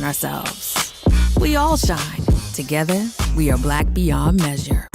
ourselves. We all shine. Together, we are Black beyond measure.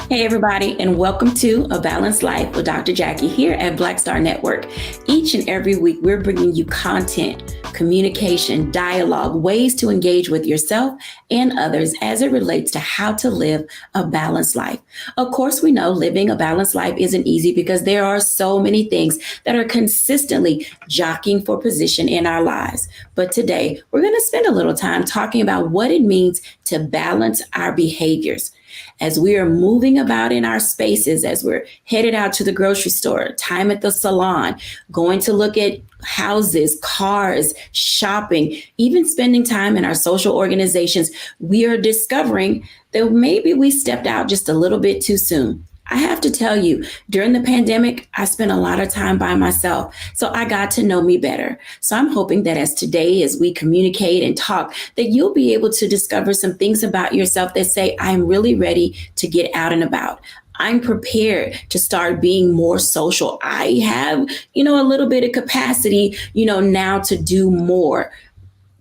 Hey everybody, and welcome to A Balanced Life with Dr. Jacquie here at Black Star Network. Each and every week, we're bringing you content, communication, dialogue, ways to engage with yourself and others as it relates to how to live a balanced life. Of course, we know living a balanced life isn't easy because there are so many things that are consistently jockeying for position in our lives. But today, we're going to spend a little time talking about what it means to balance our behaviors. As we are moving about in our spaces, as we're headed out to the grocery store, time at the salon, going to look at houses, cars, shopping, even spending time in our social organizations, we are discovering that maybe we stepped out just a little bit too soon. I have to tell you, during the pandemic, I spent a lot of time by myself, so I got to know me better. So I'm hoping that as we communicate and talk, that you'll be able to discover some things about yourself that say, I'm really ready to get out and about. I'm prepared to start being more social. I have, a little bit of capacity, now to do more.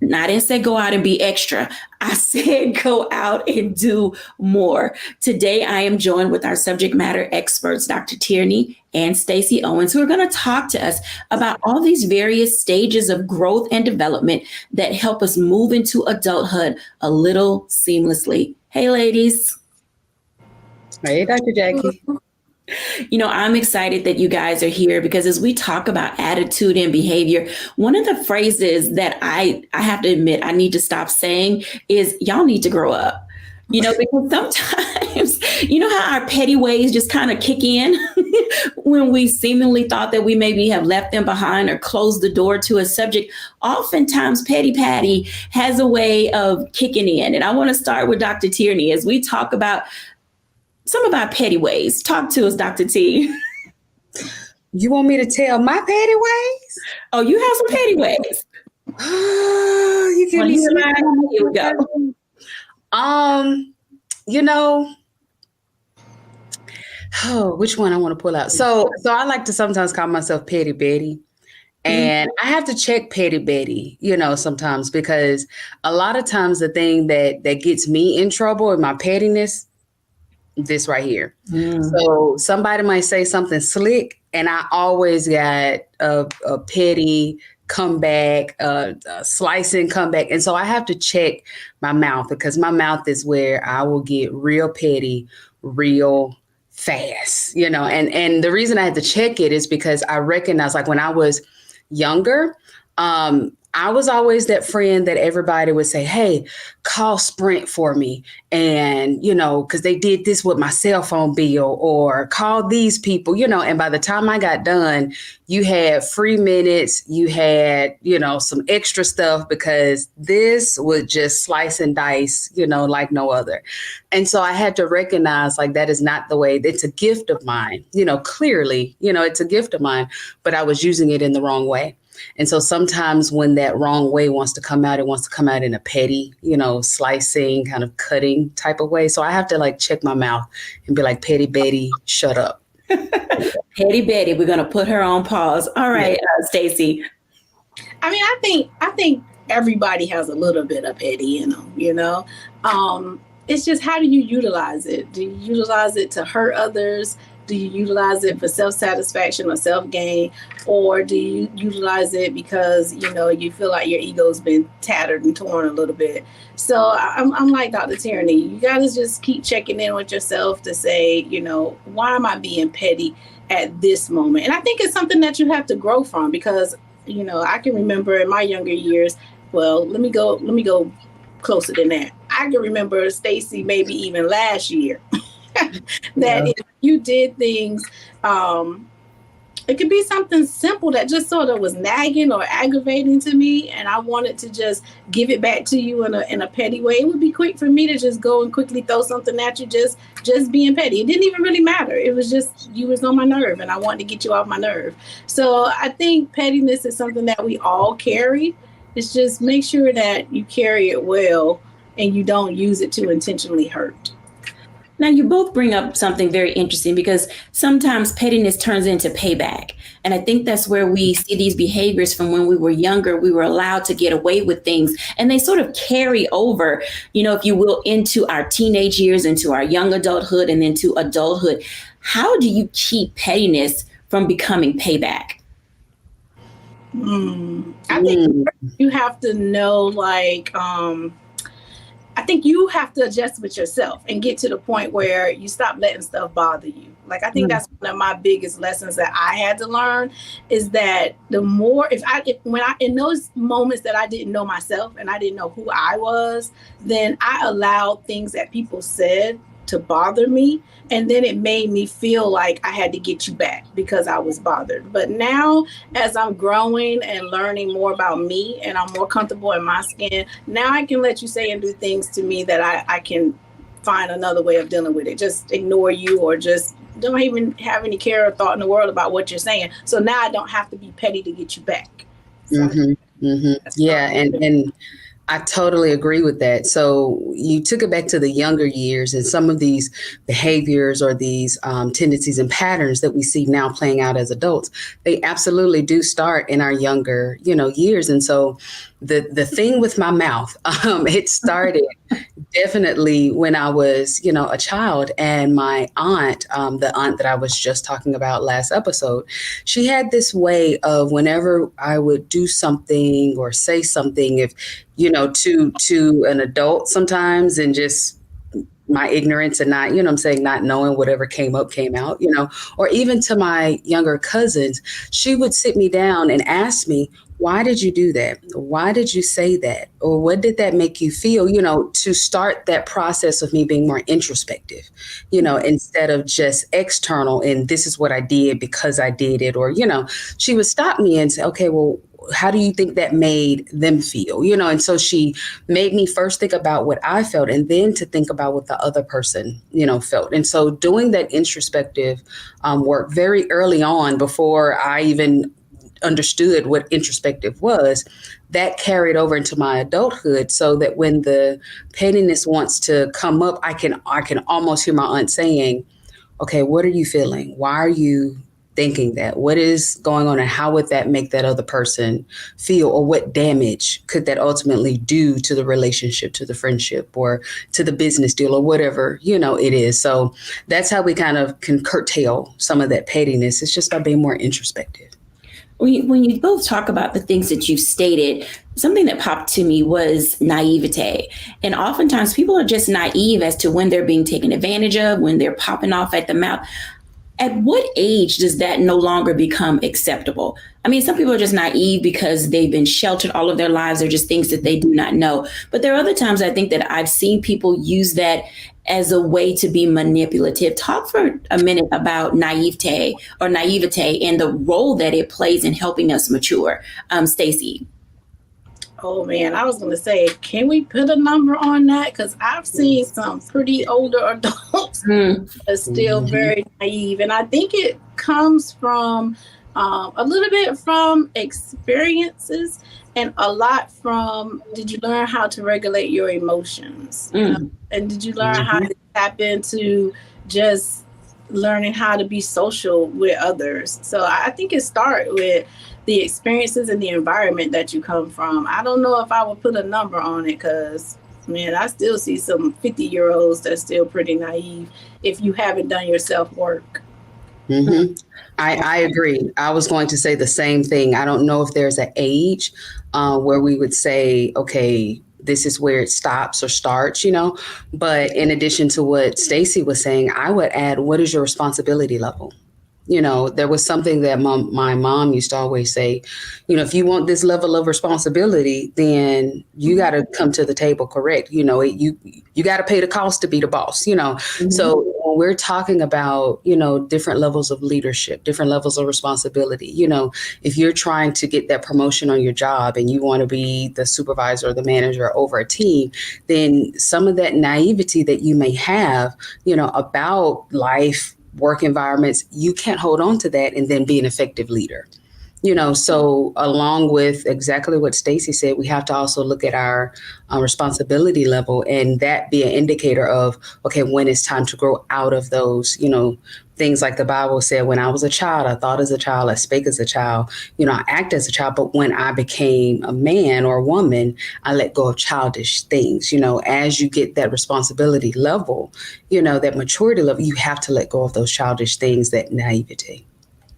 And I didn't say go out and be extra. I said go out and do more. Today, I am joined with our subject matter experts, Dr. Tierney and Stacey Owens, who are going to talk to us about all these various stages of growth and development that help us move into adulthood a little seamlessly. Hey, ladies. Hey, Dr. Jacquie. I'm excited that you guys are here because as we talk about attitude and behavior, one of the phrases that I have to admit I need to stop saying is y'all need to grow up. Because sometimes, how our petty ways just kind of kick in when we seemingly thought that we maybe have left them behind or closed the door to a subject. Oftentimes, Petty Patty has a way of kicking in. And I want to start with Dr. Tierney as we talk about some of our petty ways. Talk to us, Dr. T. You want me to tell my petty ways? Oh, you have some petty ways. You give me some. Here we go. Which one I want to pull out? So I like to sometimes call myself Petty Betty. And I have to check Petty Betty, sometimes because a lot of times the thing that gets me in trouble is my pettiness. This right here. So somebody might say something slick and I always got a petty comeback, a slicing comeback. And so I have to check my mouth because my mouth is where I will get real petty, real fast, and the reason I had to check it is because I recognize like when I was younger, I was always that friend that everybody would say, hey, call Sprint for me. And, because they did this with my cell phone bill or call these people, and by the time I got done, you had free minutes, you had, some extra stuff because this was just slice and dice, like no other. And so I had to recognize like that is not the way. It's a gift of mine, clearly, it's a gift of mine, but I was using it in the wrong way. And so sometimes when that wrong way wants to come out, it wants to come out in a petty, slicing, kind of cutting type of way. So I have to like check my mouth and be like, Petty Betty, shut up. Petty Betty, we're going to put her on pause. All right, Stacey. I mean, I think everybody has a little bit of petty in them, It's just how do you utilize it? Do you utilize it to hurt others? Do you utilize it for self-satisfaction or self-gain? Or do you utilize it because, you feel like your ego's been tattered and torn a little bit? So I'm like Dr. Tierney. You got to just keep checking in with yourself to say, why am I being petty at this moment? And I think it's something that you have to grow from because, I can remember in my younger years, well, let me go closer than that. I can remember Stacey maybe even last year. That if you did things It could be something simple that just sort of was nagging or aggravating to me, and I wanted to just give it back to you in a petty way. It would be quick for me to just go and quickly throw something at you, just being petty. It didn't even really matter. It was just you was on my nerve, and I wanted to get you off my nerve. So I think pettiness is something that we all carry. It's just make sure that you carry it well and you don't use it to intentionally hurt. Now, you both bring up something very interesting because sometimes pettiness turns into payback. And I think that's where we see these behaviors from when we were younger. We were allowed to get away with things and they sort of carry over, if you will, into our teenage years, into our young adulthood and into adulthood. How do you keep pettiness from becoming payback? I think you have to know, I think you have to adjust with yourself and get to the point where you stop letting stuff bother you. I think that's one of my biggest lessons that I had to learn is that the more, in those moments that I didn't know myself and I didn't know who I was, then I allowed things that people said to bother me. And then it made me feel like I had to get you back because I was bothered. But now, as I'm growing and learning more about me and I'm more comfortable in my skin, now I can let you say and do things to me that I can find another way of dealing with it. Just ignore you or just don't even have any care or thought in the world about what you're saying. So now I don't have to be petty to get you back. So, Yeah. And I totally agree with that. So you took it back to the younger years and some of these behaviors or these tendencies and patterns that we see now playing out as adults, they absolutely do start in our younger, years. And so the thing with my mouth, it started definitely when I was, a child, and my aunt, the aunt that I was just talking about last episode, she had this way of whenever I would do something or say something, if, to an adult sometimes, and just my ignorance and not, not knowing whatever came up, came out, or even to my younger cousins, she would sit me down and ask me, why did you do that? Why did you say that? Or what did that make you feel? To start that process of me being more introspective, instead of just external and this is what I did because I did it. Or, she would stop me and say, okay, well, how do you think that made them feel? And so she made me first think about what I felt and then to think about what the other person, felt. And so doing that introspective work very early on, before I even understood what introspective was, that carried over into my adulthood, so that when the pettiness wants to come up, I can almost hear my aunt saying, okay, what are you feeling? Why are you thinking that? What is going on, and how would that make that other person feel, or what damage could that ultimately do to the relationship, to the friendship, or to the business deal, or whatever, it is. So that's how we kind of can curtail some of that pettiness. It's just by being more introspective. When you both talk about the things that you've stated, something that popped to me was naivete. And oftentimes people are just naive as to when they're being taken advantage of, when they're popping off at the mouth. At what age does that no longer become acceptable? I mean, some people are just naive because they've been sheltered all of their lives. They're just things that they do not know. But there are other times I think that I've seen people use that as a way to be manipulative. Talk for a minute about naivete and the role that it plays in helping us mature. Stacey. Oh man, I was going to say, can we put a number on that? Because I've seen some pretty older adults are still very naive. And I think it comes from a little bit from experiences and a lot from, did you learn how to regulate your emotions? And did you learn how to tap into just learning how to be social with others? So I think it starts with the experiences and the environment that you come from. I don't know if I would put a number on it because, man, I still see some 50-year-olds that's still pretty naive if you haven't done your self-work. I agree. I was going to say the same thing. I don't know if there's an age where we would say, okay, this is where it stops or starts, But in addition to what Stacey was saying, I would add, what is your responsibility level? There was something that my mom used to always say, if you want this level of responsibility, then you got to come to the table correct. You got to pay the cost to be the boss, Mm-hmm. So when we're talking about, different levels of leadership, different levels of responsibility, if you're trying to get that promotion on your job and you want to be the supervisor or the manager over a team, then some of that naivety that you may have, about life, work environments, you can't hold on to that and then be an effective leader. So along with exactly what Stacey said, we have to also look at our responsibility level, and that be an indicator of, okay, when it's time to grow out of those, things like the Bible said, when I was a child, I thought as a child, I spake as a child, I act as a child. But when I became a man or a woman, I let go of childish things. As you get that responsibility level, that maturity level, you have to let go of those childish things, that naivety.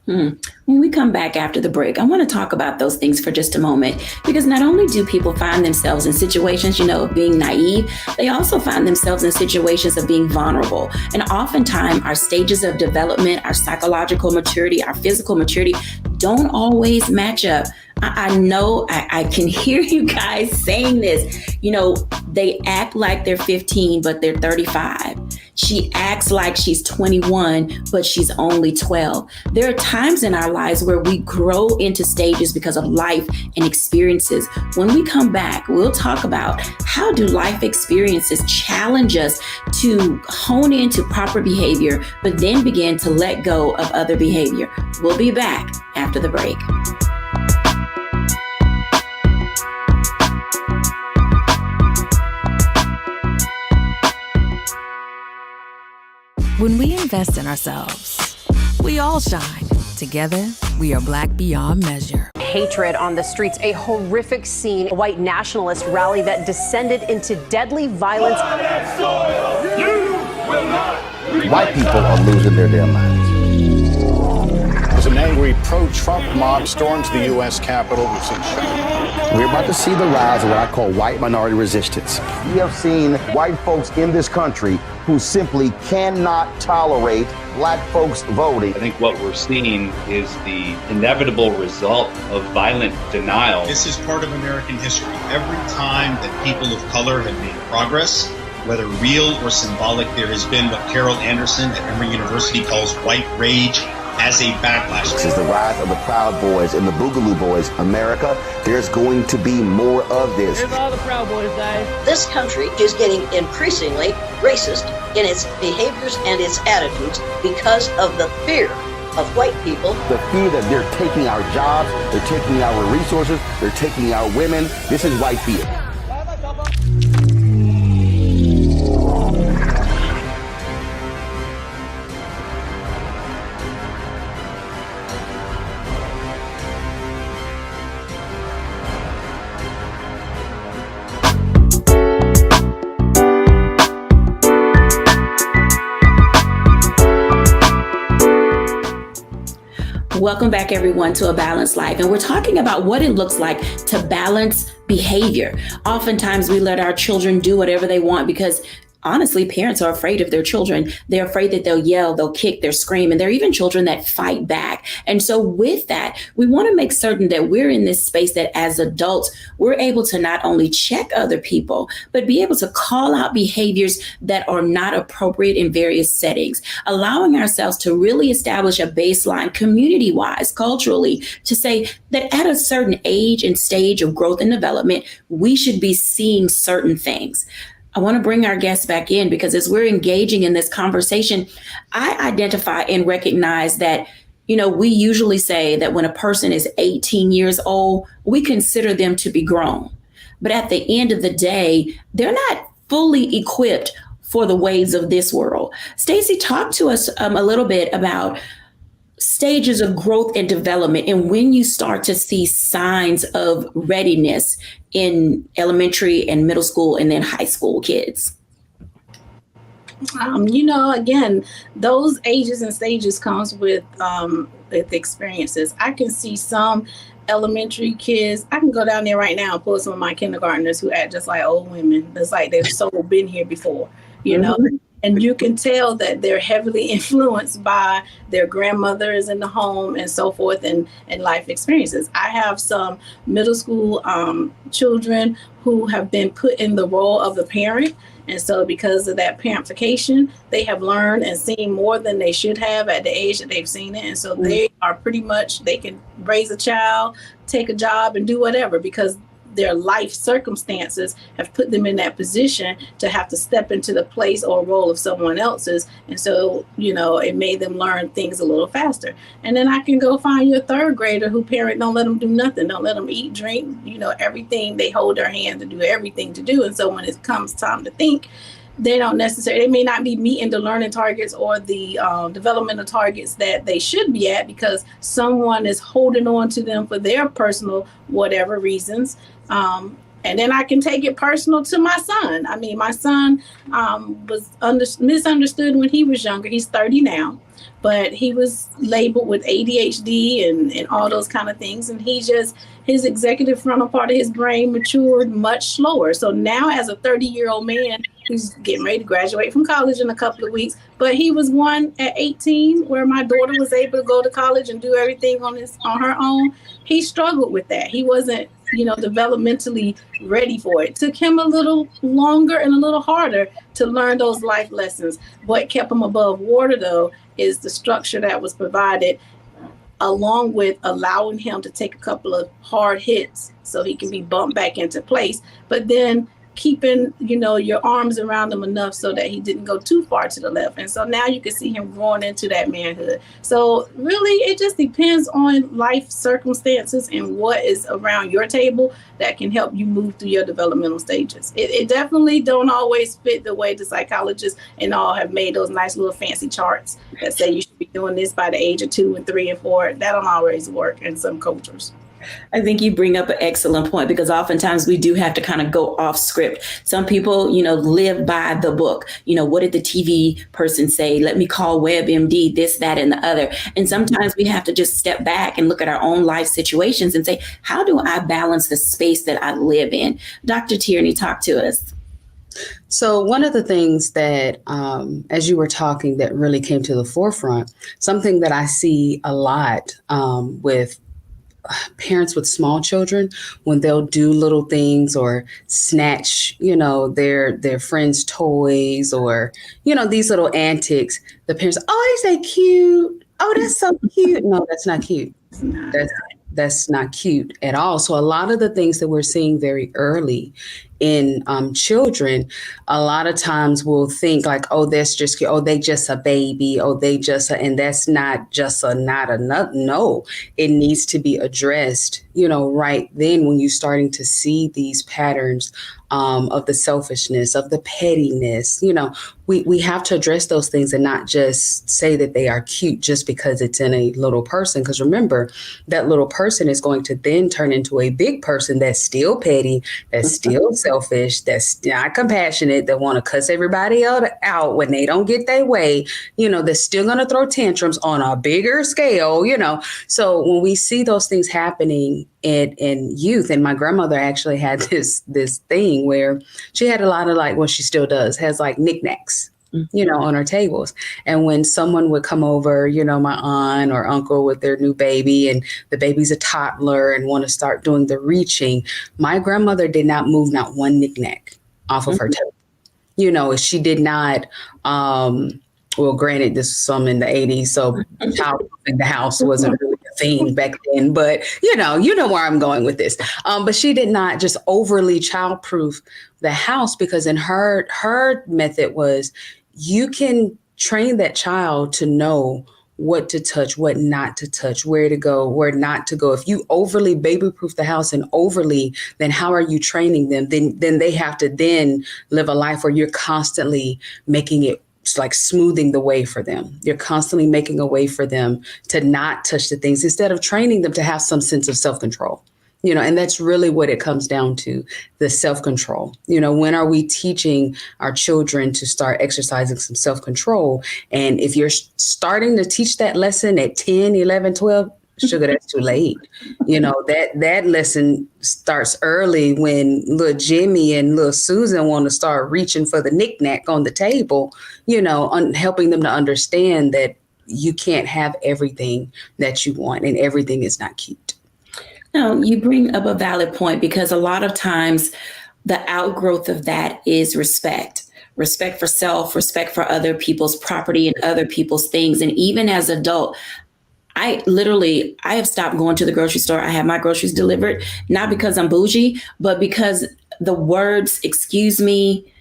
When we come back after the break, I want to talk about those things for just a moment, because not only do people find themselves in situations, of being naive, they also find themselves in situations of being vulnerable. And oftentimes our stages of development, our psychological maturity, our physical maturity don't always match up. I know I can hear you guys saying this. They act like they're 15, but they're 35. She acts like she's 21, but she's only 12. There are times in our lives where we grow into stages because of life and experiences. When we come back, we'll talk about how do life experiences challenge us to hone into proper behavior, but then begin to let go of other behavior. We'll be back after the break. When we invest in ourselves, we all shine. Together, we are Black beyond measure. Hatred on the streets, a horrific scene, a white nationalist rally that descended into deadly violence. White people are losing their damn minds. As an angry pro-Trump mob storms the U.S. Capitol, we've seen shooting. We're about to see the rise of what I call white minority resistance. We have seen white folks in this country who simply cannot tolerate black folks voting. I think what we're seeing is the inevitable result of violent denial. This is part of American history. Every time that people of color have made progress, whether real or symbolic, there has been what Carol Anderson at Emory University calls white rage as a backlash. This is the rise of the Proud Boys and the Boogaloo Boys. America, there's going to be more of this. Here's all the Proud Boys, guys. This country is getting increasingly racist in its behaviors and its attitudes because of the fear of white people. The fear that they're taking our jobs, they're taking our resources, they're taking our women. This is white fear. Welcome back, everyone, to A Balanced Life. And we're talking about what it looks like to balance behavior. Oftentimes, we let our children do whatever they want because honestly, parents are afraid of their children. They're afraid that they'll yell, they'll kick, they'll scream, and there are even children that fight back. And so with that, we want to make certain that we're in this space that as adults, we're able to not only check other people, but be able to call out behaviors that are not appropriate in various settings, allowing ourselves to really establish a baseline community-wise, culturally, to say that at a certain age and stage of growth and development, we should be seeing certain things. I want to bring our guests back in because as we're engaging in this conversation, I identify and recognize that, we usually say that when a person is 18 years old, we consider them to be grown. But at the end of the day, they're not fully equipped for the ways of this world. Stacey, talk to us a little bit about stages of growth and development and when you start to see signs of readiness in elementary and middle school and then high school kids. Again, those ages and stages comes with experiences. I can see some elementary kids. I can go down there right now and pull some of my kindergartners who act just like old women. It's like they've so been here before, And you can tell that they're heavily influenced by their grandmothers in the home and so forth, and life experiences. I have some middle school children who have been put in the role of the parent. And so because of that parentification, they have learned and seen more than they should have at the age that they've seen it. And so they are pretty much, they can raise a child, take a job, and do whatever, because their life circumstances have put them in that position to have to step into the place or role of someone else's. And so, it made them learn things a little faster. And then I can go find you a third grader who parent don't let them do nothing, don't let them eat, drink, everything. They hold their hand to do everything to do. And so when it comes time to think, they may not be meeting the learning targets or the developmental targets that they should be at, because someone is holding on to them for their personal whatever reasons. And then I can take it personal to my son. I mean, my son was misunderstood when he was younger. He's 30 now, but he was labeled with ADHD and all those kind of things. And his executive frontal part of his brain matured much slower. So now, as a 30-year-old man, he's getting ready to graduate from college in a couple of weeks. But he was one at 18, where my daughter was able to go to college and do everything on her own. He struggled with that. He wasn't, developmentally ready for it. It took him a little longer and a little harder to learn those life lessons. What kept him above water, though, is the structure that was provided, along with allowing him to take a couple of hard hits so he can be bumped back into place. But then keeping, your arms around him enough so that he didn't go too far to the left. And so now you can see him growing into that manhood. So really, it just depends on life circumstances and what is around your table that can help you move through your developmental stages. It definitely don't always fit the way the psychologists and all have made those nice little fancy charts that say you should be doing this by the age of 2 and 3 and 4. That don't always work in some cultures. I think you bring up an excellent point, because oftentimes we do have to kind of go off script. Some people, live by the book. What did the TV person say? Let me call WebMD, this, that, and the other. And sometimes we have to just step back and look at our own life situations and say, how do I balance the space that I live in? Dr. Tierney, talk to us. So one of the things that, as you were talking, that really came to the forefront, something that I see a lot with parents with small children, when they'll do little things or snatch, their friends' toys, or, these little antics, the parents, oh, is that cute? Oh, that's so cute. No, that's not cute. That's not cute at all. So a lot of the things that we're seeing very early in children, a lot of times we'll think like, oh, that's just cute. Oh, they just a baby. Oh, and that's not just not enough. No, it needs to be addressed, right then, when you're starting to see these patterns of the selfishness, of the pettiness. We have to address those things and not just say that they are cute just because it's in a little person. Because remember, that little person is going to then turn into a big person that's still petty, that's still selfish, that's not compassionate, that want to cuss everybody else out when they don't get their way. They're still going to throw tantrums on a bigger scale, So when we see those things happening in youth, and my grandmother actually had this thing where she had a lot of she still does, has knickknacks, on her tables. And when someone would come over, my aunt or uncle with their new baby, and the baby's a toddler and want to start doing the reaching, my grandmother did not move not one knickknack off of her table. She did not, well, granted, this was some in the 80s, so child in the house wasn't really a thing back then. But you know where I'm going with this. But she did not just overly childproof the house, because in her method was, you can train that child to know what to touch, what not to touch, where to go, where not to go. If you overly baby-proof the house and overly, then how are you training them? Then they have to then live a life where you're constantly making it smoothing the way for them. You're constantly making a way for them to not touch the things, instead of training them to have some sense of self-control. And that's really what it comes down to, the self-control. When are we teaching our children to start exercising some self-control? And if you're starting to teach that lesson at 10, 11, 12, Sugar, that's too late. You know, that lesson starts early when little Jimmy and little Susan want to start reaching for the knickknack on the table, you know, helping them to understand that you can't have everything that you want and everything is not cute. No, you bring up a valid point, because a lot of times the outgrowth of that is respect for self, respect for other people's property and other people's things. And even as an adult, I have stopped going to the grocery store. I have my groceries delivered, not because I'm bougie, but because the words, excuse me,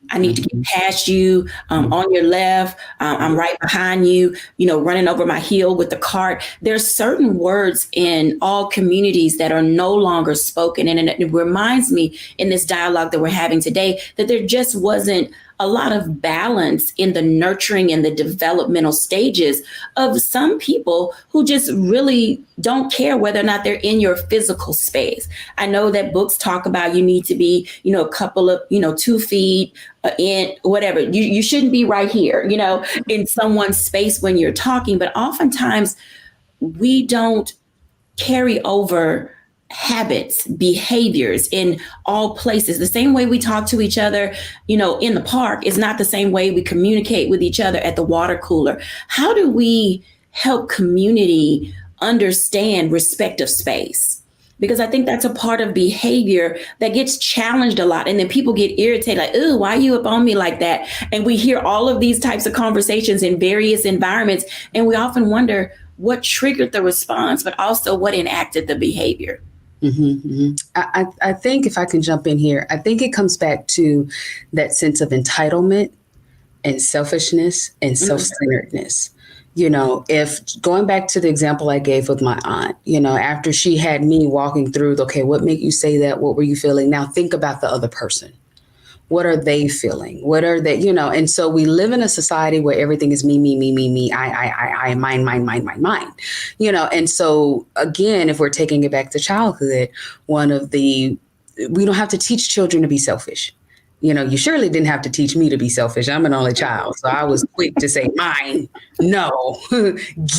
I need to get past you, on your left, I'm right behind you, you know, running over my heel with the cart. There's certain words in all communities that are no longer spoken. And it reminds me in this dialogue that we're having today that there just wasn't a lot of balance in the nurturing and the developmental stages of some people who just really don't care whether or not they're in your physical space. I know that books talk about you need to be, you know, a couple of, 2 feet in whatever. You shouldn't be right here, you know, in someone's space when you're talking. But oftentimes we don't carry over habits, behaviors in all places. The same way we talk to each other, you know, in the park is not the same way we communicate with each other at the water cooler. How do we help community understand respect of space? Because I think that's a part of behavior that gets challenged a lot. And then people get irritated, like, oh, why are you up on me like that? And we hear all of these types of conversations in various environments. And we often wonder what triggered the response, but also what enacted the behavior. I think, if I can jump in here, I think it comes back to that sense of entitlement and selfishness and self-centeredness. You know, if going back to the example I gave with my aunt, you know, after she had me walking through, okay, what made you say that? What were you feeling? Now think about the other person. What are they feeling? What are they, you know? And so we live in a society where everything is me, I, mine, you know? And so again, if we're taking it back to childhood, we don't have to teach children to be selfish. You know, you surely didn't have to teach me to be selfish. I'm an only child. So I was quick to say mine, no,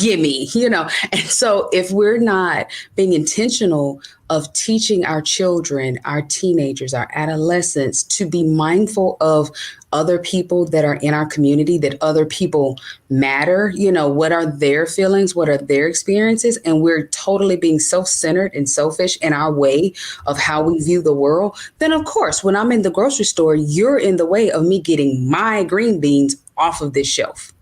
gimme, you know. And so if we're not being intentional of teaching our children, our teenagers, our adolescents to be mindful of other people that are in our community, that other people matter, you know, what are their feelings, what are their experiences, and we're totally being self-centered and selfish in our way of how we view the world, then of course, when I'm in the grocery store, you're in the way of me getting my green beans off of this shelf.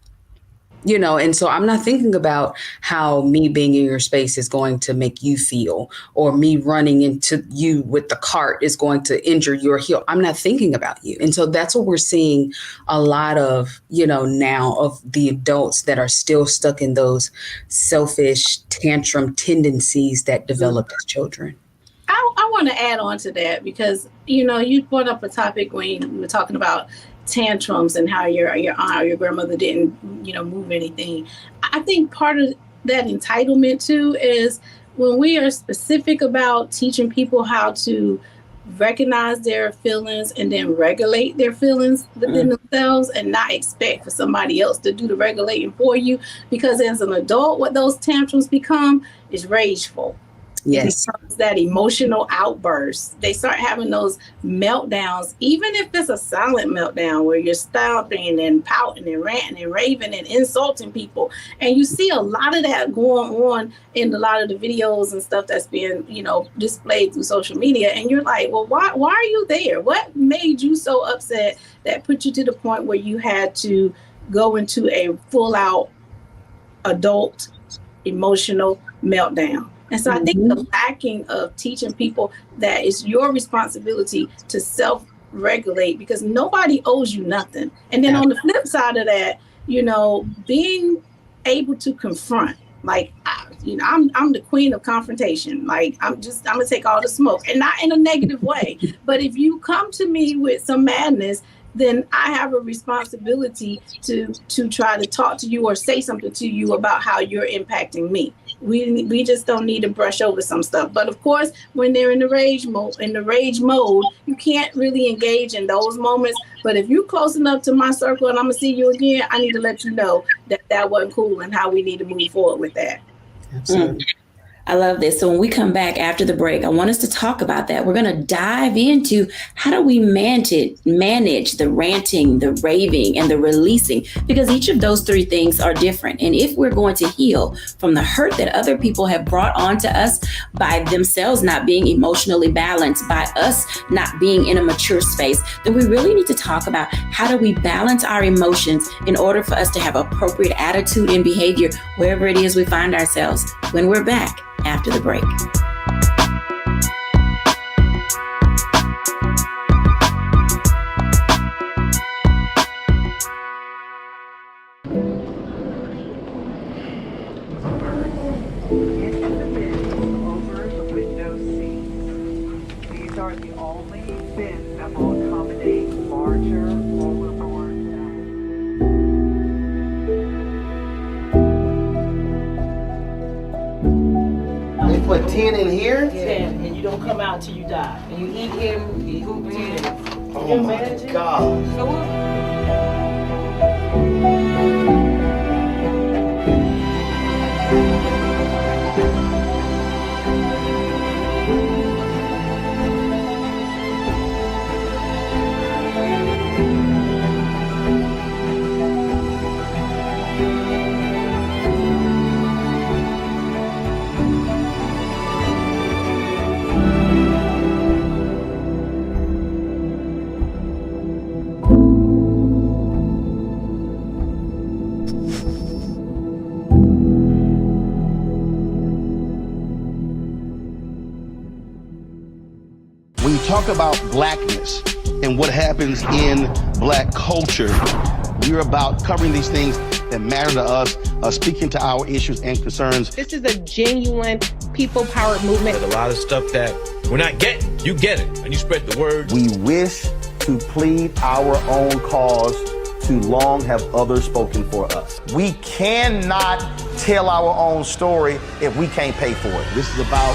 You know, and so I'm not thinking about how me being in your space is going to make you feel, or me running into you with the cart is going to injure your heel. I'm not thinking about you. And so that's what we're seeing a lot of, you know, now, of the adults that are still stuck in those selfish tantrum tendencies that developed as children. I want to add on to that, because, you know, you brought up a topic when we were talking about tantrums and how your aunt or your grandmother didn't, you know, move anything. I think part of that entitlement too is when we are specific about teaching people how to recognize their feelings and then regulate their feelings within themselves, and not expect for somebody else to do the regulating for you. Because as an adult, what those tantrums become is rageful. Yes. That emotional outburst. They start having those meltdowns, even if it's a silent meltdown where you're stomping and pouting and ranting and raving and insulting people. And you see a lot of that going on in a lot of the videos and stuff that's being, you know, displayed through social media. And you're like, well, why are you there? What made you so upset that put you to the point where you had to go into a full out adult emotional meltdown? And so I think the lacking of teaching people that it's your responsibility to self-regulate, because nobody owes you nothing. And then on the flip side of that, you know, being able to confront, like, you know, I'm the queen of confrontation. Like, I'm gonna take all the smoke, and not in a negative way. But if you come to me with some madness, then I have a responsibility to try to talk to you or say something to you about how you're impacting me. We just don't need to brush over some stuff. But of course, when they're in the rage mode, you can't really engage in those moments. But if you're close enough to my circle and I'm gonna see you again, I need to let you know that wasn't cool and how we need to move forward with that. Absolutely. I love this. So when we come back after the break, I want us to talk about that. We're going to dive into how do we manage the ranting, the raving, and the releasing, because each of those three things are different. And if we're going to heal from the hurt that other people have brought onto us by themselves not being emotionally balanced, by us not being in a mature space, then we really need to talk about how do we balance our emotions in order for us to have appropriate attitude and behavior wherever it is we find ourselves when we're back after the break. These are the only bins that will accommodate larger rollerboards. They put 10 in here? 10, and you don't come out till you die. And you eat him, you eat 10. Oh my God. When you talk about blackness and what happens in black culture, we're about covering these things that matter to us, speaking to our issues and concerns. This is a genuine people-powered movement. There's a lot of stuff that we're not getting. You get it, and you spread the word. We wish to plead our own cause. Too long have others spoken for us. We cannot tell our own story if we can't pay for it. This is about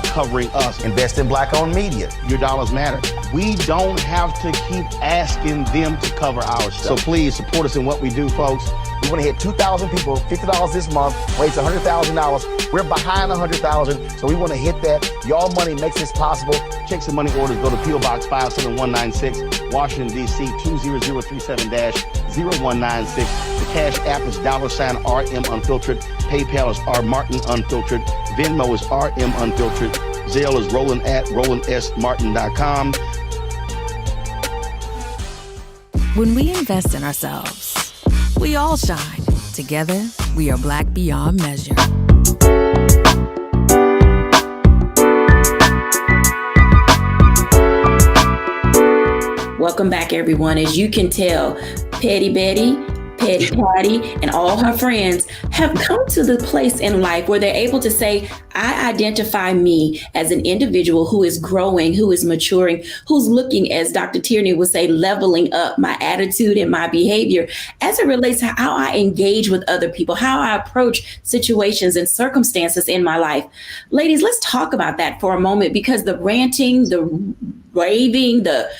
covering us. Invest in black-owned media. Your dollars matter. We don't have to keep asking them to cover our stuff. So please support us in what we do, folks. We want to hit 2,000 people, $50 this month, raise $100,000. We're behind 100,000, so we want to hit that. Y'all money makes this possible. Check some money orders. Go to P.O. Box 57196, Washington, D.C. 20037-0196. The Cash App is $RM Unfiltered. PayPal is R Martin Unfiltered. Venmo is RM Unfiltered. Zelle is Roland at RolandSMartin.com. When we invest in ourselves, we all shine. Together, we are Black beyond measure. Welcome back, everyone. As you can tell, Petty Betty, Petty Patty, and all her friends have come to the place in life where they're able to say, I identify me as an individual who is growing, who is maturing, who's looking, as Dr. Tierney would say, leveling up my attitude and my behavior as it relates to how I engage with other people, how I approach situations and circumstances in my life. Ladies, let's talk about that for a moment, because the ranting, the raving, the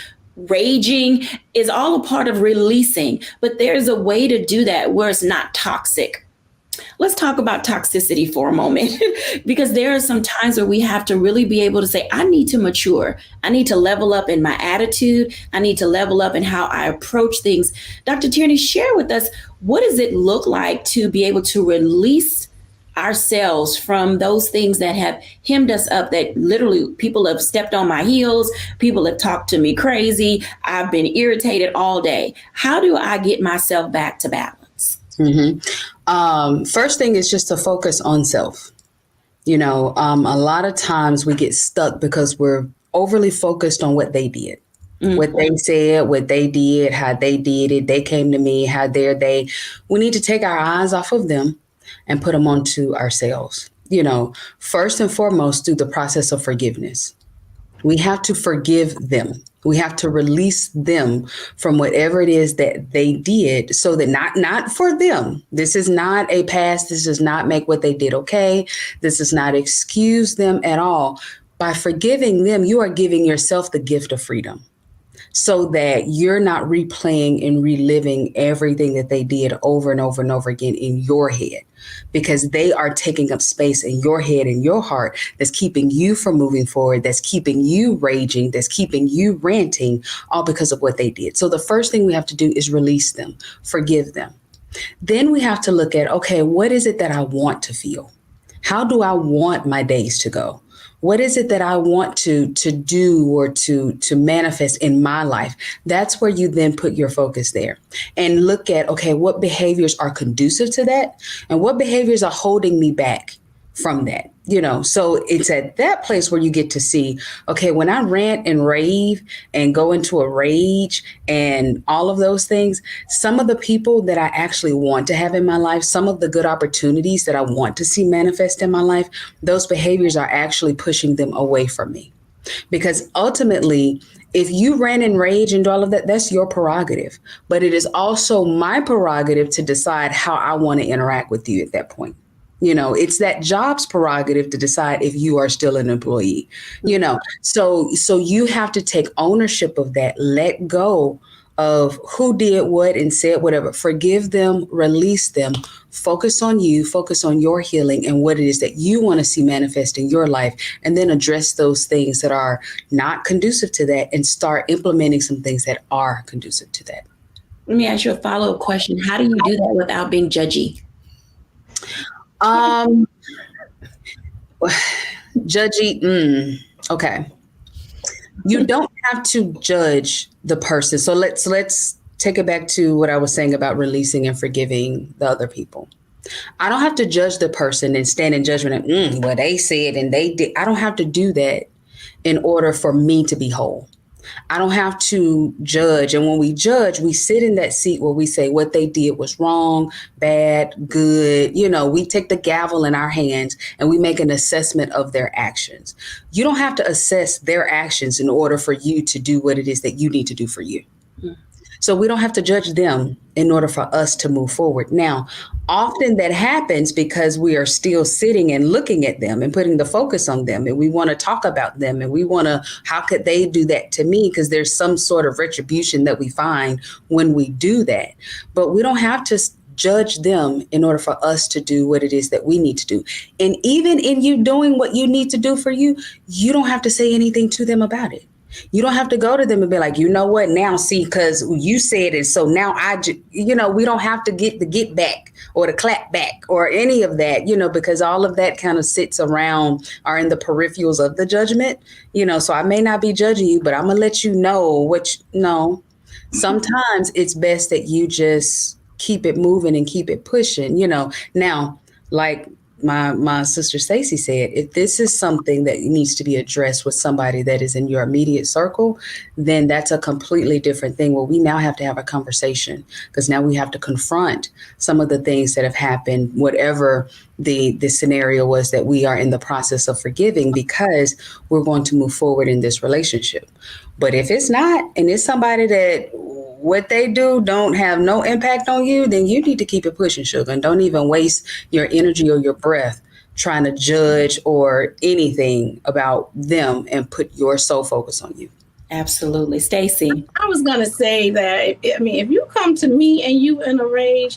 raging is all a part of releasing, but there's a way to do that where it's not toxic. Let's talk about toxicity for a moment, because there are some times where we have to really be able to say, I need to mature. I need to level up in my attitude. I need to level up in how I approach things. Dr. Tierney, share with us, what does it look like to be able to release ourselves from those things that have hemmed us up, that literally people have stepped on my heels, people have talked to me crazy, I've been irritated all day. How do I get myself back to balance? First thing is just to focus on self. A lot of times we get stuck because we're overly focused on what they did. What they said, what they did, how they did it, they came to me, how dare they. We need to take our eyes off of them and put them onto ourselves. First and foremost, through the process of forgiveness. We have to forgive them. We have to release them from whatever it is that they did, so that not for them. This is not a past. This does not make what they did okay. This does not excuse them at all. By forgiving them, you are giving yourself the gift of freedom. so that you're not replaying and reliving everything that they did over and over and over again in your head, because they are taking up space in your head and your heart that's keeping you from moving forward, that's keeping you raging, that's keeping you ranting, all because of what they did. So the first thing we have to do is release them, forgive them. Then we have to look at, okay, what is it that I want to feel? How do I want my days to go? What is it that I want to do or to manifest in my life? That's where you then put your focus there and look at, okay, what behaviors are conducive to that and what behaviors are holding me back from that, so it's at that place where you get to see, okay, when I rant and rave and go into a rage and all of those things, some of the people that I actually want to have in my life, some of the good opportunities that I want to see manifest in my life, those behaviors are actually pushing them away from me. Because ultimately, if you rant and rage and do all of that, that's your prerogative. But it is also my prerogative to decide how I want to interact with you at that point. It's that job's prerogative to decide if you are still an employee, so you have to take ownership of that, let go of who did what and said whatever, forgive them, release them, focus on you, focus on your healing and what it is that you want to see manifest in your life, and then address those things that are not conducive to that and start implementing some things that are conducive to that. Let me ask you a follow-up question. How do you do that without being judgy? Judgy. Okay. You don't have to judge the person. So let's take it back to what I was saying about releasing and forgiving the other people. I don't have to judge the person and stand in judgment and well, they said and they did. I don't have to do that in order for me to be whole. I don't have to judge. And when we judge, we sit in that seat where we say what they did was wrong, bad, good. We take the gavel in our hands and we make an assessment of their actions. You don't have to assess their actions in order for you to do what it is that you need to do for you. So we don't have to judge them in order for us to move forward. Now, often that happens because we are still sitting and looking at them and putting the focus on them. And we want to talk about them and we want to, how could they do that to me? Because there's some sort of retribution that we find when we do that. But we don't have to judge them in order for us to do what it is that we need to do. And even in you doing what you need to do for you, you don't have to say anything to them about it. You don't have to go to them and be like, you know what, now see, because you said it. So now we don't have to get the get back or the clap back or any of that, because all of that kind of sits around or in the peripherals of the judgment, so I may not be judging you, but I'm going to let you know sometimes it's best that you just keep it moving and keep it pushing, now, like my sister Stacy said, if this is something that needs to be addressed with somebody that is in your immediate circle, then that's a completely different thing where we now have to have a conversation, because now we have to confront some of the things that have happened, whatever the scenario was that we are in the process of forgiving, because we're going to move forward in this relationship. But if it's not, and it's somebody that what they do don't have no impact on you, then you need to keep it pushing, sugar, and don't even waste your energy or your breath trying to judge or anything about them and put your sole focus on you. Absolutely. Stacy. I was going to say that, if you come to me and you in a rage,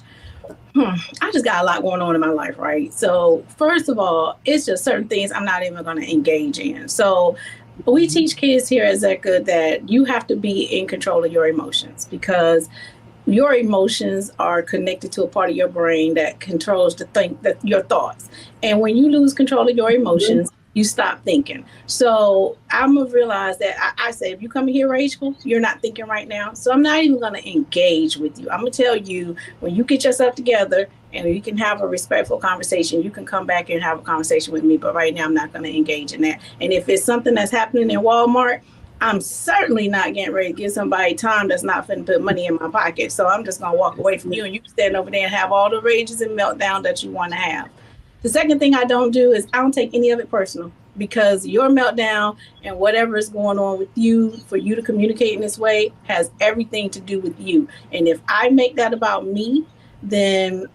I just got a lot going on in my life, right? So first of all, it's just certain things I'm not even going to engage in. So we teach kids here at Zecca that you have to be in control of your emotions, because your emotions are connected to a part of your brain that controls your thoughts. And when you lose control of your emotions, you stop thinking. So I'm going to realize that I say, if you come here rageful, you're not thinking right now. So I'm not even going to engage with you. I'm going to tell you, when you get yourself together and you can have a respectful conversation, you can come back and have a conversation with me. But right now, I'm not going to engage in that. And if it's something that's happening in Walmart, I'm certainly not getting ready to give somebody time that's not finna put money in my pocket. So I'm just going to walk away from you, and you can stand over there and have all the rages and meltdown that you want to have. The second thing I don't do is I don't take any of it personal, because your meltdown and whatever is going on with you, for you to communicate in this way, has everything to do with you. And if I make that about me, then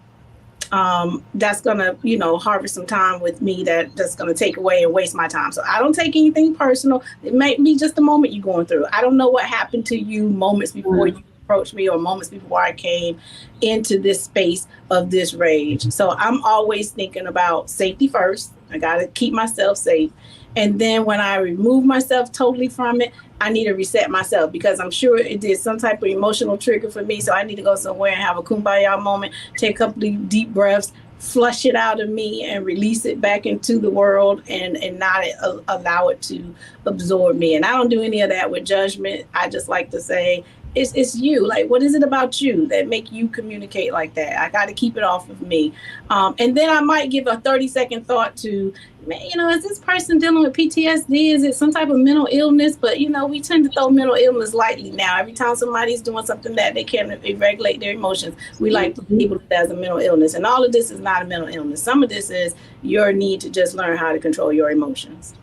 that's going to, harvest some time with me that's going to take away and waste my time. So I don't take anything personal. It might be just the moment you're going through. I don't know what happened to you moments before you approached me or moments before I came into this space of this rage. So I'm always thinking about safety first. I got to keep myself safe. And then when I remove myself totally from it, I need to reset myself because I'm sure it did some type of emotional trigger for me. So I need to go somewhere and have a kumbaya moment, take a couple of deep breaths, flush it out of me and release it back into the world and not allow it to absorb me. And I don't do any of that with judgment. I just like to say, it's you. Like, what is it about you that make you communicate like that? I got to keep it off of me. And then I might give a 30-second thought to, is this person dealing with PTSD? Is it some type of mental illness? But, we tend to throw mental illness lightly now. Every time somebody's doing something that they can't regulate their emotions, we like to people that has a mental illness. And all of this is not a mental illness. Some of this is your need to just learn how to control your emotions.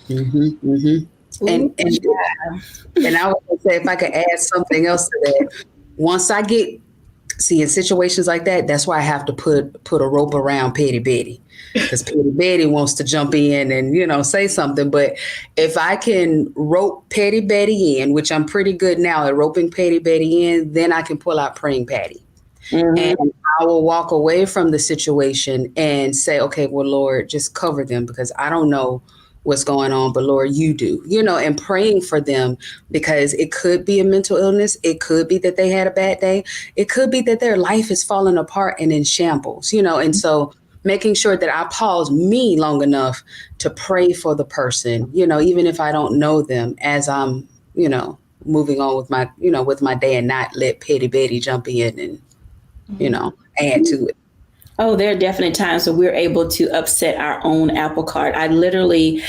Mm-hmm, mm-hmm. And I was going to say, if I could add something else to that, once I get, in situations like that, that's why I have to put a rope around Petty Betty, because Petty Betty wants to jump in and, say something. But if I can rope Petty Betty in, which I'm pretty good now at roping Petty Betty in, then I can pull out Praying Patty. Mm-hmm. And I will walk away from the situation and say, okay, well, Lord, just cover them because I don't know what's going on, but Lord, you do, and praying for them because it could be a mental illness. It could be that they had a bad day. It could be that their life is falling apart and in shambles, and so making sure that I pause me long enough to pray for the person, even if I don't know them as I'm, moving on with my day and not let Petty Betty jump in and, add to it. Oh, there are definitely times when we're able to upset our own apple cart. I literally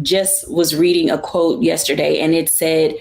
just was reading a quote yesterday and it said,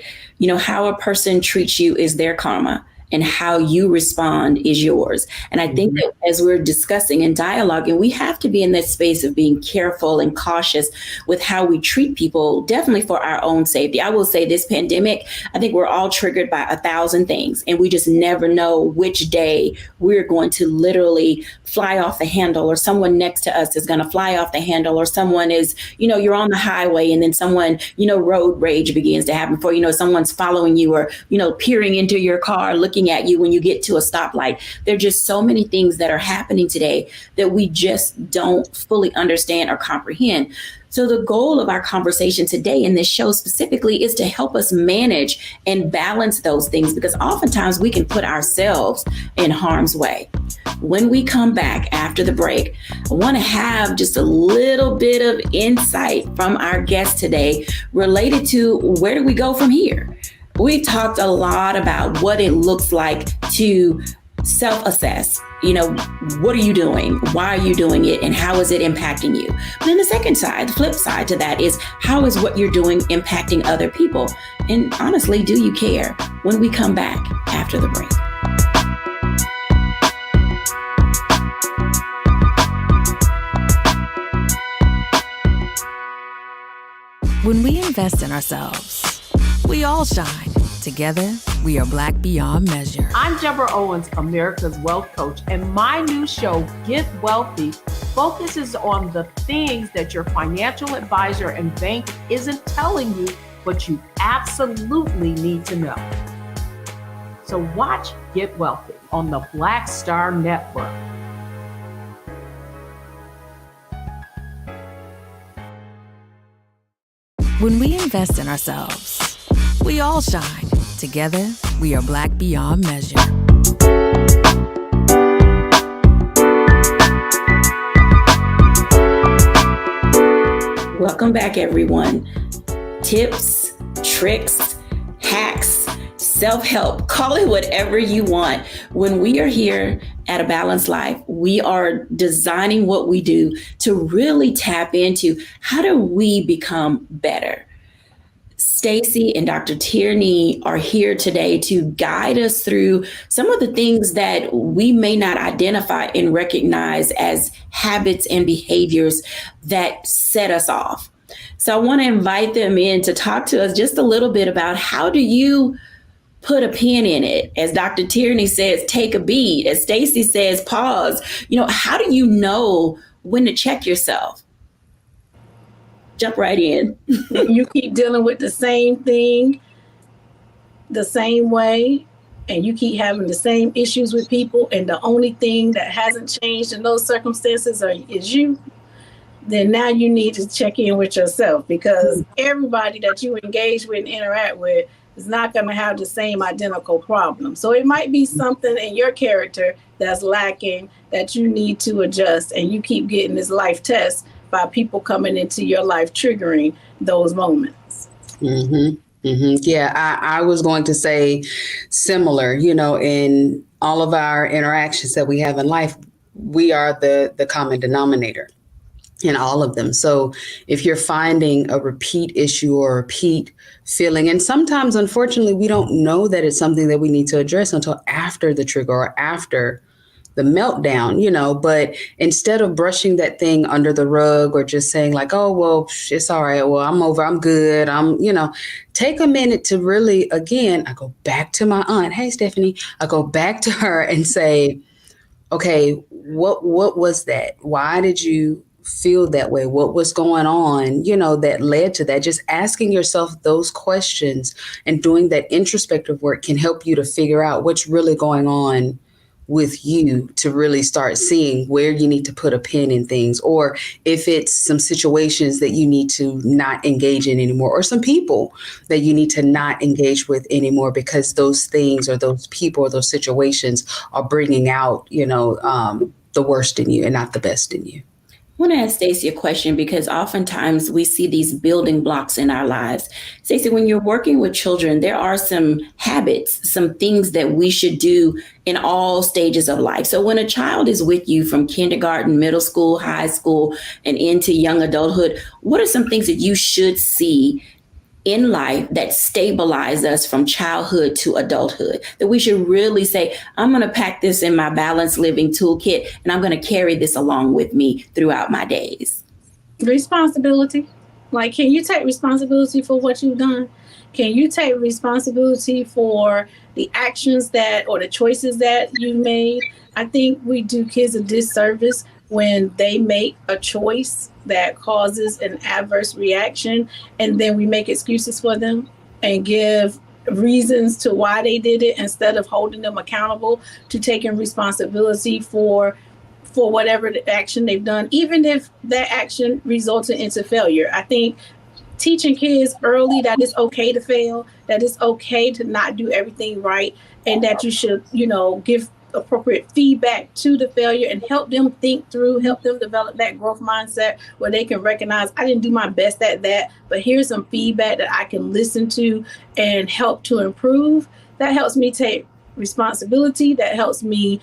how a person treats you is their karma and how you respond is yours. And I think that as we're discussing and dialoguing, we have to be in that space of being careful and cautious with how we treat people, definitely for our own safety. I will say this pandemic, I think we're all triggered by 1,000 things and we just never know which day we're going to literally fly off the handle or someone next to us is going to fly off the handle or someone is, you're on the highway and then someone, road rage begins to happen for, someone's following you or, peering into your car, looking at you when you get to a stoplight. There are just so many things that are happening today that we just don't fully understand or comprehend. So the goal of our conversation today in this show specifically is to help us manage and balance those things because oftentimes we can put ourselves in harm's way. When we come back after the break, I want to have just a little bit of insight from our guest today related to where do we go from here? We've talked a lot about what it looks like to self-assess. What are you doing? Why are you doing it? And how is it impacting you? But then the second side, the flip side to that is how is what you're doing impacting other people? And honestly, do you care? When we come back after the break. When we invest in ourselves, we all shine. Together, we are Black beyond measure. I'm Deborah Owens, America's Wealth Coach, and my new show, Get Wealthy, focuses on the things that your financial advisor and bank isn't telling you, but you absolutely need to know. So watch Get Wealthy on the Black Star Network. When we invest in ourselves, we all shine. Together, we are Black beyond measure. Welcome back, everyone. Tips, tricks, hacks, self-help, call it whatever you want. When we are here at A Balanced Life, we are designing what we do to really tap into how do we become better. Stacey and Dr. Tierney are here today to guide us through some of the things that we may not identify and recognize as habits and behaviors that set us off. So I want to invite them in to talk to us just a little bit about how do you put a pin in it. As Dr. Tierney says, take a beat. As Stacy says, pause. How do you know when to check yourself? Jump right in. You keep dealing with the same thing the same way, and you keep having the same issues with people, and the only thing that hasn't changed in those circumstances is you, then now you need to check in with yourself, because everybody that you engage with and interact with is not going to have the same identical problem. So it might be something in your character that's lacking that you need to adjust, and you keep getting this life test by people coming into your life triggering those moments. Mm-hmm. Mm-hmm. Yeah, I was going to say similar, in all of our interactions that we have in life, we are the common denominator in all of them. So if you're finding a repeat issue or a repeat feeling, and sometimes, unfortunately, we don't know that it's something that we need to address until after the trigger or after the meltdown, but instead of brushing that thing under the rug or just saying like, oh, well, it's all right. Well, I'm over. I'm good. Take a minute to really, again, I go back to my aunt. Hey, Stephanie, I go back to her and say, okay, what was that? Why did you feel that way? What was going on, that led to that? Just asking yourself those questions and doing that introspective work can help you to figure out what's really going on with you, to really start seeing where you need to put a pin in things, or if it's some situations that you need to not engage in anymore, or some people that you need to not engage with anymore because those things or those people or those situations are bringing out, the worst in you and not the best in you. I want to ask Stacey a question, because oftentimes we see these building blocks in our lives. Stacey, when you're working with children, there are some habits, some things that we should do in all stages of life. So when a child is with you from kindergarten, middle school, high school, and into young adulthood, what are some things that you should see in life that stabilize us from childhood to adulthood, that we should really say, I'm going to pack this in my balanced living toolkit, and I'm going to carry this along with me throughout my days? Responsibility. Like, can you take responsibility for what you've done? Can you take responsibility for the actions or the choices that you made? I think we do kids a disservice when they make a choice that causes an adverse reaction, and then we make excuses for them and give reasons to why they did it, instead of holding them accountable to taking responsibility for whatever the action they've done, even if that action resulted into failure. I think teaching kids early that it's okay to fail, that it's okay to not do everything right, and that you should, give appropriate feedback to the failure and help them think through, help them develop that growth mindset where they can recognize, I didn't do my best at that, but here's some feedback that I can listen to and help to improve. That helps me take responsibility. That helps me,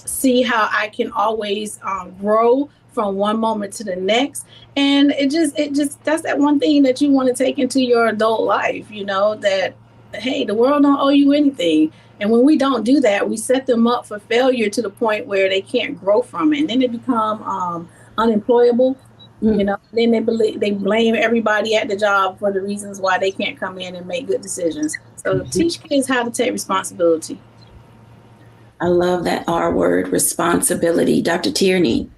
see how I can always grow from one moment to the next. And it just that's that one thing that you want to take into your adult life, that, hey, the world don't owe you anything. And when we don't do that, we set them up for failure to the point where they can't grow from it. And then they become unemployable. Then they blame everybody at the job for the reasons why they can't come in and make good decisions. So teach kids how to take responsibility. I love that R word, responsibility. Dr. Tierney.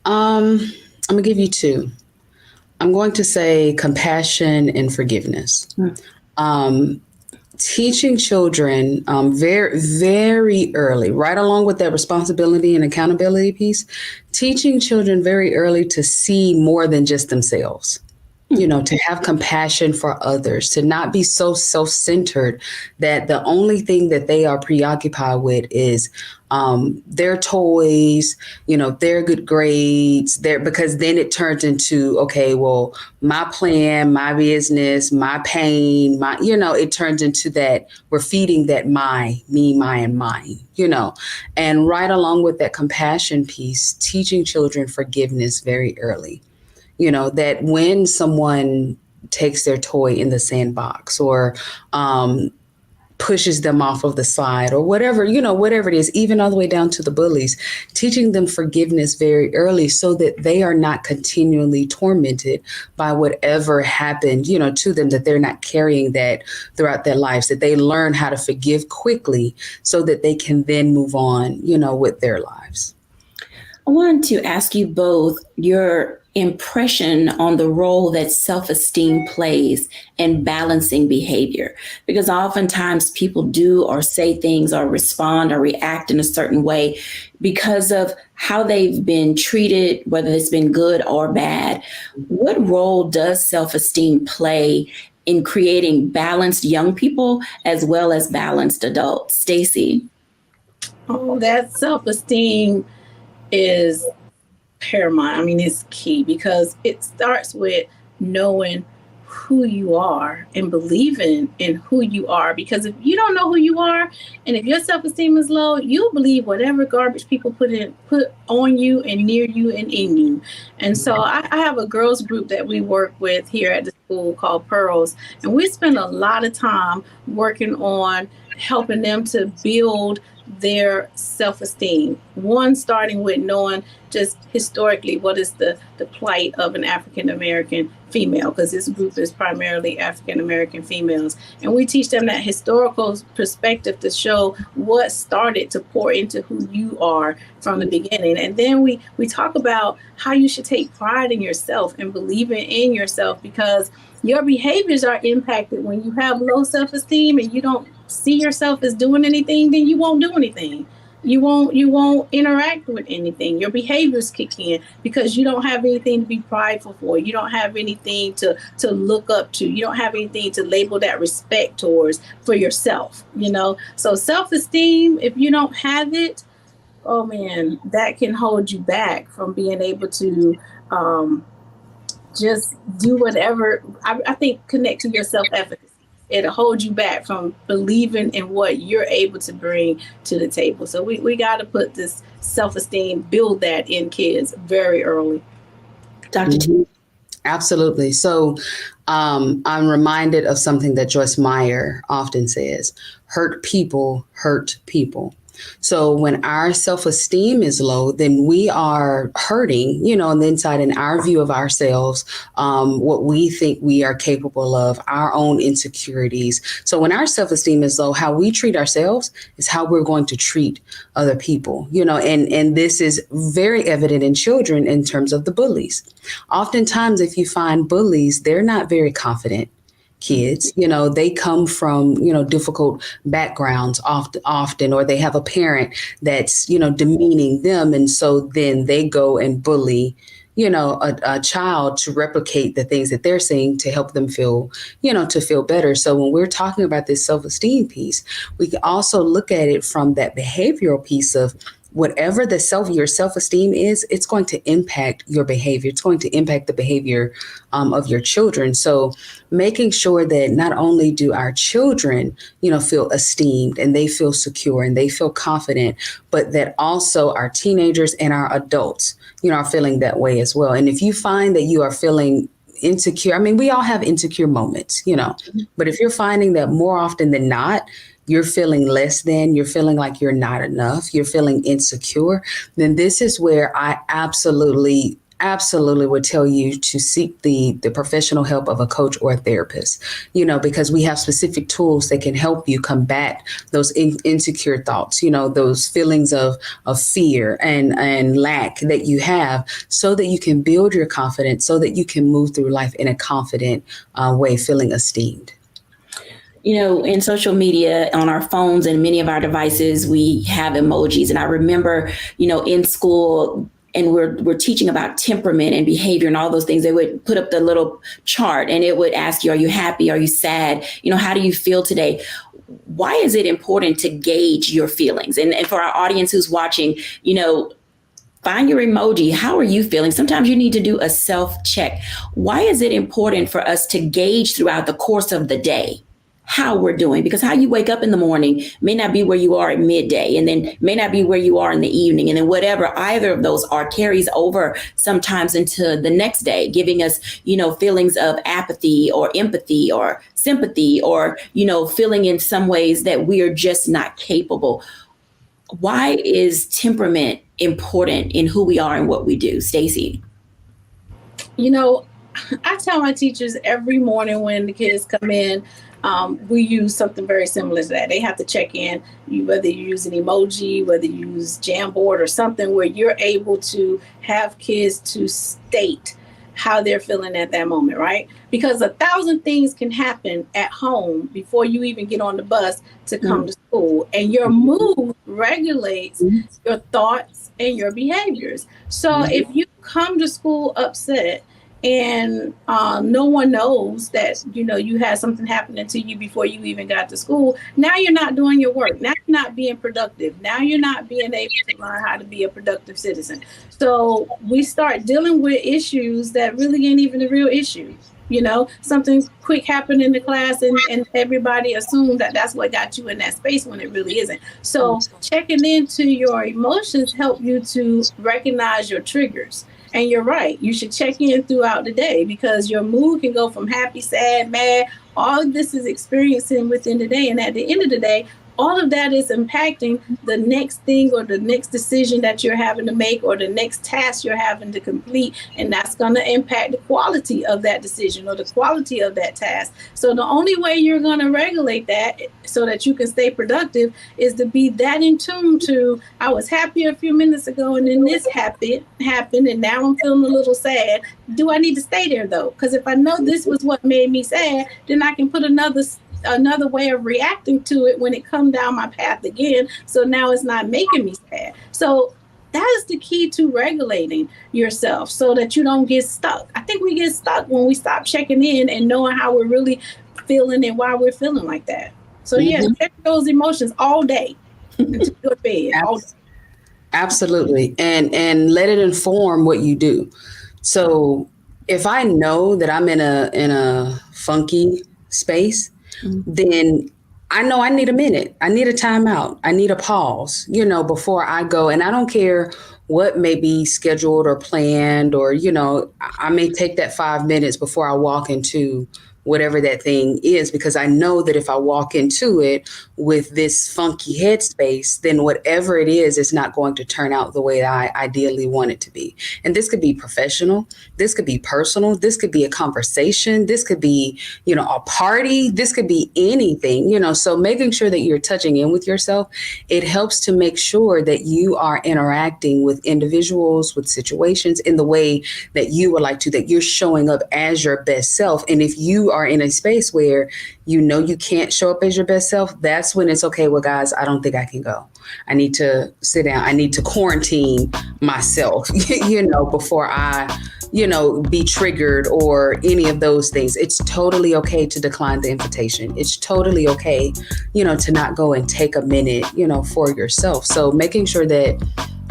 I'm going to give you two. I'm going to say compassion and forgiveness. Teaching children very, very early, right along with that responsibility and accountability piece, teaching children very early to see more than just themselves. To have compassion for others, to not be so self-centered that the only thing that they are preoccupied with is their toys, their good grades, because then it turns into, okay, well, my plan, my business, my pain, it turns into that we're feeding that me, my, and mine, and right along with that compassion piece, teaching children forgiveness very early. That when someone takes their toy in the sandbox or pushes them off of the side or whatever, whatever it is, even all the way down to the bullies, teaching them forgiveness very early so that they are not continually tormented by whatever happened, to them, that they're not carrying that throughout their lives, that they learn how to forgive quickly so that they can then move on, with their lives. I wanted to ask you both your impression on the role that self-esteem plays in balancing behavior, because oftentimes people do or say things or respond or react in a certain way because of how they've been treated, whether it's been good or bad. What role does self-esteem play in creating balanced young people as well as balanced adults? Stacey? Oh, that self-esteem is paramount. I mean, it's key because it starts with knowing who you are and believing in who you are. Because if you don't know who you are, and if your self-esteem is low, you'll believe whatever garbage people put on you and near you and in you. And so I have a girls group that we work with here at the school called Pearls, and we spend a lot of time working on helping them to build their self-esteem. One, starting with knowing just historically what is the plight of an African-American female, because this group is primarily African-American females. And we teach them that historical perspective to show what started to pour into who you are from the beginning. And then we talk about how you should take pride in yourself and believing in yourself, because your behaviors are impacted when you have low self-esteem and you don't see yourself as doing anything, then you won't do anything. You won't interact with anything. Your behaviors kick in because you don't have anything to be prideful for. You don't have anything to look up to. You don't have anything to label that respect towards for yourself, So self-esteem, if you don't have it, oh man, that can hold you back from being able to just do whatever. I think connect to your self-efficacy. It'll hold you back from believing in what you're able to bring to the table. So we got to put this self-esteem, build that in kids very early. Dr. T. Absolutely. So I'm reminded of something that Joyce Meyer often says: hurt people hurt people. So when our self-esteem is low, then we are hurting, on the inside, in our view of ourselves, what we think we are capable of, our own insecurities. So when our self-esteem is low, how we treat ourselves is how we're going to treat other people, and this is very evident in children in terms of the bullies. Oftentimes, if you find bullies, they're not very confident kids. They come from, difficult backgrounds often, or they have a parent that's, demeaning them. And so then they go and bully, a child to replicate the things that they're seeing to help them feel, to feel better. So when we're talking about this self-esteem piece, we can also look at it from that behavioral piece of whatever your self-esteem is, it's going to impact your behavior. It's going to impact the behavior of your children. So making sure that not only do our children, feel esteemed and they feel secure and they feel confident, but that also our teenagers and our adults, are feeling that way as well. And if you find that you are feeling insecure, we all have insecure moments, but if you're finding that more often than not, you're feeling less than, you're feeling like you're not enough, you're feeling insecure, then this is where I absolutely would tell you to seek the professional help of a coach or a therapist, because we have specific tools that can help you combat those insecure thoughts, those feelings of fear and lack that you have, so that you can build your confidence, so that you can move through life in a confident way, feeling esteemed. In social media, on our phones and many of our devices, we have emojis. And I remember, in school, and we're teaching about temperament and behavior and all those things, they would put up the little chart and it would ask you, are you happy? Are you sad? How do you feel today? Why is it important to gauge your feelings? And for our audience who's watching, find your emoji. How are you feeling? Sometimes you need to do a self-check. Why is it important for us to gauge throughout the course of the day how we're doing, because how you wake up in the morning may not be where you are at midday, and then may not be where you are in the evening. And then whatever either of those are carries over sometimes into the next day, giving us, feelings of apathy or empathy or sympathy, or, feeling in some ways that we are just not capable. Why is temperament important in who we are and what we do? Stacey? I tell my teachers every morning when the kids come in, we use something very similar to that. They have to check in, whether you use an emoji, whether you use Jamboard or something where you're able to have kids to state how they're feeling at that moment, right? Because 1,000 things can happen at home before you even get on the bus to come to school. And your mood regulates your thoughts and your behaviors. So if you come to school upset, and no one knows that, you had something happening to you before you even got to school, now you're not doing your work. Now you're not being productive. Now you're not being able to learn how to be a productive citizen. So we start dealing with issues that really ain't even the real issue. Something quick happened in the class and everybody assumed that that's what got you in that space when it really isn't. So checking into your emotions help you to recognize your triggers. And you're right. You should check in throughout the day, because your mood can go from happy, sad, mad. All of this is experiencing within the day. And at the end of the day, all of that is impacting the next thing or the next decision that you're having to make or the next task you're having to complete. And that's going to impact the quality of that decision or the quality of that task. So the only way you're going to regulate that so that you can stay productive is to be that in tune to, I was happy a few minutes ago and then this happened and now I'm feeling a little sad. Do I need to stay there though? Because if I know this was what made me sad, then I can put another way of reacting to it when it comes down my path again. So now it's not making me sad. So that is the key to regulating yourself so that you don't get stuck. I think we get stuck when we stop checking in and knowing how we're really feeling and why we're feeling like that. So check those emotions all day until you go to bed. All day. Absolutely. And let it inform what you do. So if I know that I'm in a funky space, then I know I need a minute. I need a timeout. I need a pause, before I go. And I don't care what may be scheduled or planned, or, I may take that 5 minutes before I walk into whatever that thing is, because I know that if I walk into it with this funky headspace, then whatever it is, it's not going to turn out the way that I ideally want it to be. And this could be professional. This could be personal. This could be a conversation. This could be, a party. This could be anything, so making sure that you're touching in with yourself, it helps to make sure that you are interacting with individuals, with situations in the way that you would like to, that you're showing up as your best self. And if you are in a space where you can't show up as your best self, that's when it's okay. Well, guys, I don't think I can go. I need to sit down. I need to quarantine myself, before I, be triggered or any of those things. It's totally okay to decline the invitation. It's totally okay, to not go and take a minute, for yourself. So making sure that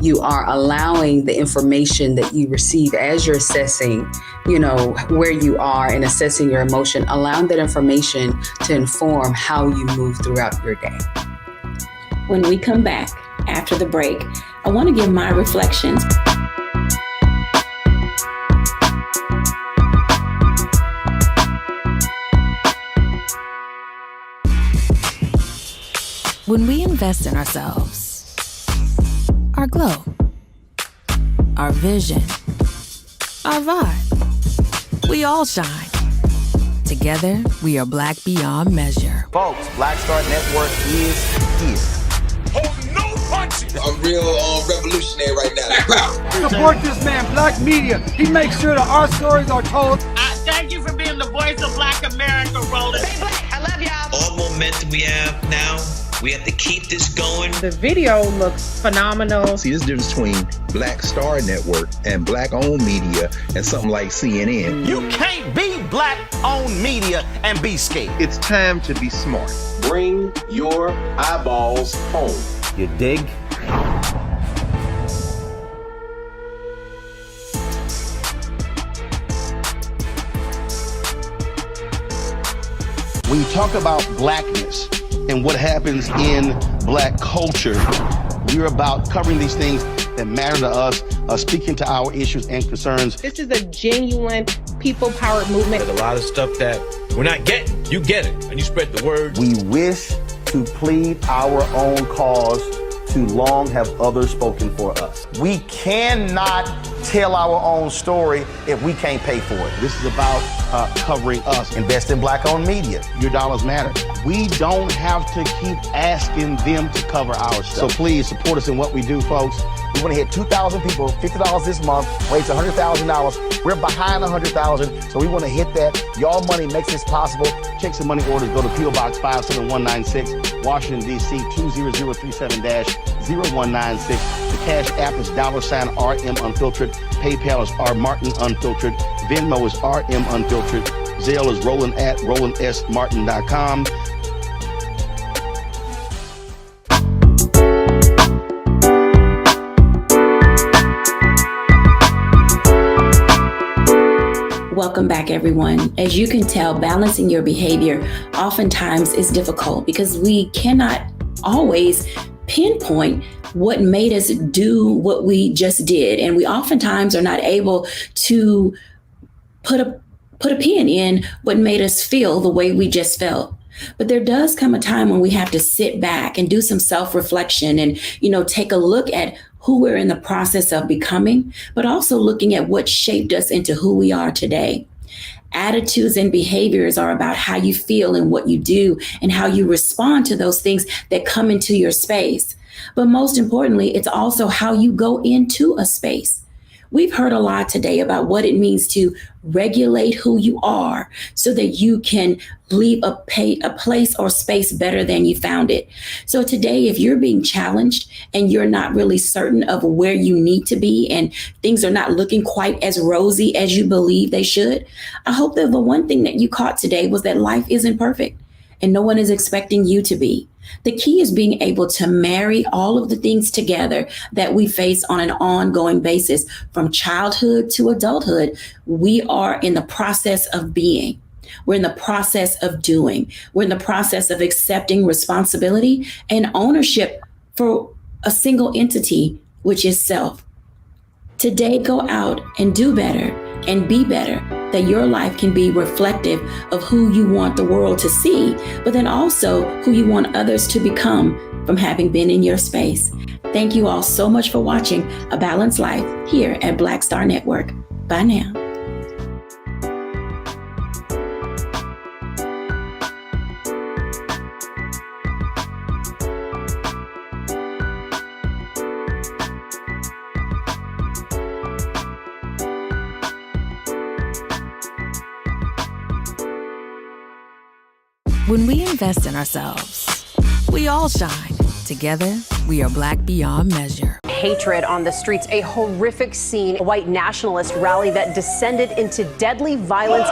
you are allowing the information that you receive as you're assessing, where you are and assessing your emotion, allowing that information to inform how you move throughout your day. When we come back after the break, I want to give my reflections. When we invest in ourselves, our glow, our vision, our vibe, we all shine. Together, we are Black beyond measure. Folks, Black Star Network is here. I'm real revolutionary right now. Support this man, Black Media. He makes sure that our stories are told. Thank you for being the voice of Black America, Roland. Stay Black. I love y'all. All momentum we have now, we have to keep this going. The video looks phenomenal. See, there's a difference between Black Star Network and Black-owned media and something like CNN. You can't be Black-owned media and be scared. It's time to be smart. Bring your eyeballs home. You dig? When you talk about blackness and what happens in black culture, we're about covering these things that matter to us, speaking to our issues and concerns. This is a genuine people-powered movement. There's a lot of stuff that we're not getting. You get it, and you spread the word. We wish to plead our own cause. Too long have others spoken for us. We cannot tell our own story if we can't pay for it. This is about covering us. Invest in black-owned media. Your dollars matter. We don't have to keep asking them to cover our stuff. So please support us in what we do, folks. We want to hit 2,000 people, $50 this month, raise $100,000. We're behind 100,000, so we want to hit that. Y'all money makes this possible. Checks and money orders go to P.O. Box 57196, Washington, D.C. 20037-0196. The Cash App is $RM Unfiltered. PayPal is R Martin Unfiltered. Venmo is RM Unfiltered. Zelle is Roland at RolandSMartin.com. Welcome back, everyone. As you can tell, balancing your behavior oftentimes is difficult because we cannot always pinpoint what made us do what we just did. And we oftentimes are not able to put a pin in what made us feel the way we just felt. But there does come a time when we have to sit back and do some self-reflection and, take a look at who we're in the process of becoming, but also looking at what shaped us into who we are today. Attitudes and behaviors are about how you feel and what you do and how you respond to those things that come into your space. But most importantly, it's also how you go into a space. We've heard a lot today about what it means to regulate who you are so that you can leave a place or space better than you found it. So today, if you're being challenged and you're not really certain of where you need to be and things are not looking quite as rosy as you believe they should, I hope that the one thing that you caught today was that life isn't perfect and no one is expecting you to be. The key is being able to marry all of the things together that we face on an ongoing basis from childhood to adulthood. We are in the process of being. We're in the process of doing. We're in the process of accepting responsibility and ownership for a single entity, which is self. Today, go out and do better and be better, that your life can be reflective of who you want the world to see, but then also who you want others to become from having been in your space. Thank you all so much for watching A Balanced Life here at Black Star Network. Bye now. When we invest in ourselves, we all shine. Together, we are Black beyond measure. Hatred on the streets, a horrific scene, a white nationalist rally that descended into deadly violence.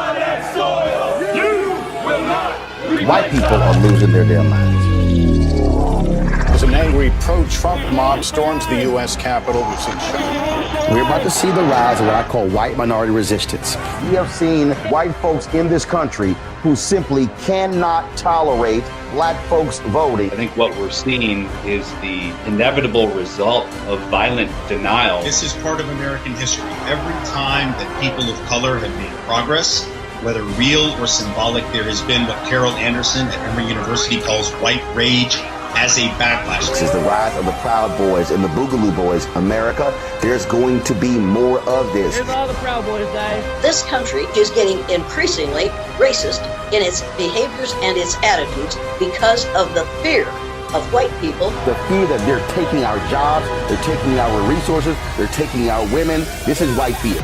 White people are losing their damn minds. As an angry pro-Trump mob storms the U.S. Capitol, we've seen shooting. We're about to see the rise of what I call white minority resistance. We have seen white folks in this country who simply cannot tolerate black folks voting. I think what we're seeing is the inevitable result of violent denial. This is part of American history. Every time that people of color have made progress, whether real or symbolic, there has been what Carol Anderson at Emory University calls white rage as a backlash. This is the rise of the Proud Boys and the Boogaloo Boys. America, there's going to be more of this. Here's all the Proud Boys, Dave. This country is getting increasingly racist in its behaviors and its attitudes because of the fear of white people. The fear that they're taking our jobs, they're taking our resources, they're taking our women. This is white fear.